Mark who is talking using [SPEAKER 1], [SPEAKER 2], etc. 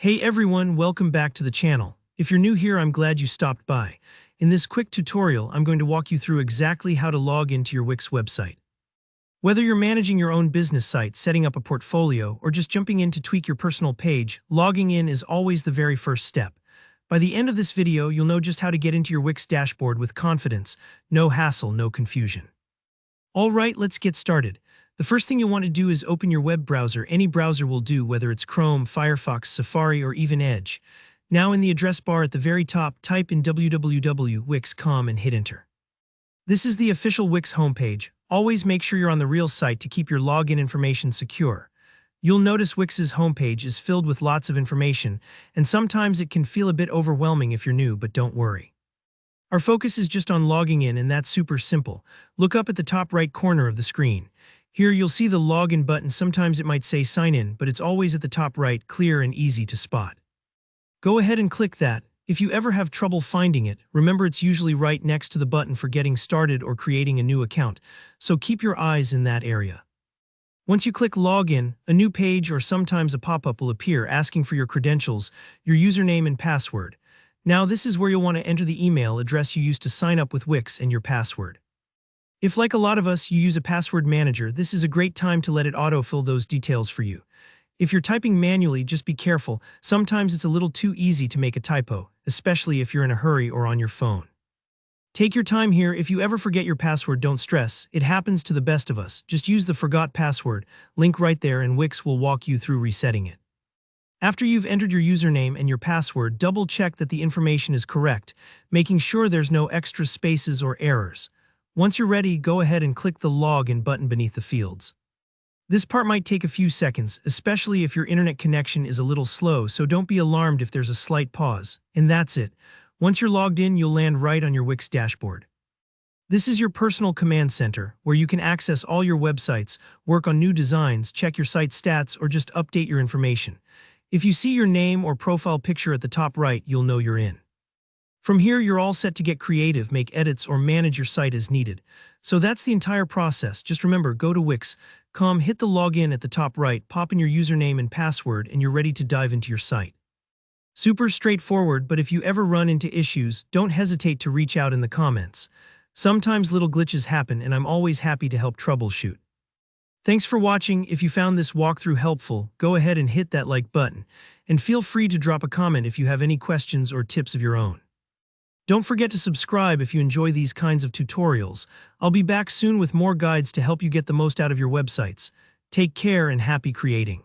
[SPEAKER 1] Hey everyone, welcome back to the channel. If you're new here, I'm glad you stopped by. In this quick tutorial, I'm going to walk you through exactly how to log into your Wix website. Whether you're managing your own business site, setting up a portfolio, or just jumping in to tweak your personal page, logging in is always the very first step. By the end of this video, you'll know just how to get into your Wix dashboard with confidence. No hassle, no confusion. Alright, let's get started. The first thing you'll want to do is open your web browser. Any browser will do, whether it's Chrome, Firefox, Safari, or even Edge. Now in the address bar at the very top, type in www.wix.com and hit enter. This is the official Wix homepage. Always make sure you're on the real site to keep your login information secure. You'll notice Wix's homepage is filled with lots of information, and sometimes it can feel a bit overwhelming if you're new, but don't worry. Our focus is just on logging in, and that's super simple. Look up at the top right corner of the screen. Here you'll see the login button. Sometimes it might say sign in, but it's always at the top right, clear and easy to spot. Go ahead and click that. If you ever have trouble finding it, remember it's usually right next to the button for getting started or creating a new account, so keep your eyes in that area. Once you click login, a new page or sometimes a pop-up will appear asking for your credentials, your username and password. Now this is where you'll want to enter the email address you used to sign up with Wix and your password. If, like a lot of us, you use a password manager, this is a great time to let it autofill those details for you. If you're typing manually, just be careful. Sometimes it's a little too easy to make a typo, especially if you're in a hurry or on your phone. Take your time here. If you ever forget your password, don't stress. It happens to the best of us. Just use the forgot password link right there and Wix will walk you through resetting it. After you've entered your username and your password, double-check that the information is correct, making sure there's no extra spaces or errors. Once you're ready, go ahead and click the Login button beneath the fields. This part might take a few seconds, especially if your internet connection is a little slow, so don't be alarmed if there's a slight pause. And that's it. Once you're logged in, you'll land right on your Wix dashboard. This is your personal command center, where you can access all your websites, work on new designs, check your site stats, or just update your information. If you see your name or profile picture at the top right, you'll know you're in. From here, you're all set to get creative, make edits, or manage your site as needed. So that's the entire process. Just remember, go to Wix.com, hit the login at the top right, pop in your username and password, and you're ready to dive into your site. Super straightforward, but if you ever run into issues, don't hesitate to reach out in the comments. Sometimes little glitches happen, and I'm always happy to help troubleshoot. Thanks for watching. If you found this walkthrough helpful, go ahead and hit that like button, and feel free to drop a comment if you have any questions or tips of your own. Don't forget to subscribe if you enjoy these kinds of tutorials. I'll be back soon with more guides to help you get the most out of your websites. Take care and happy creating.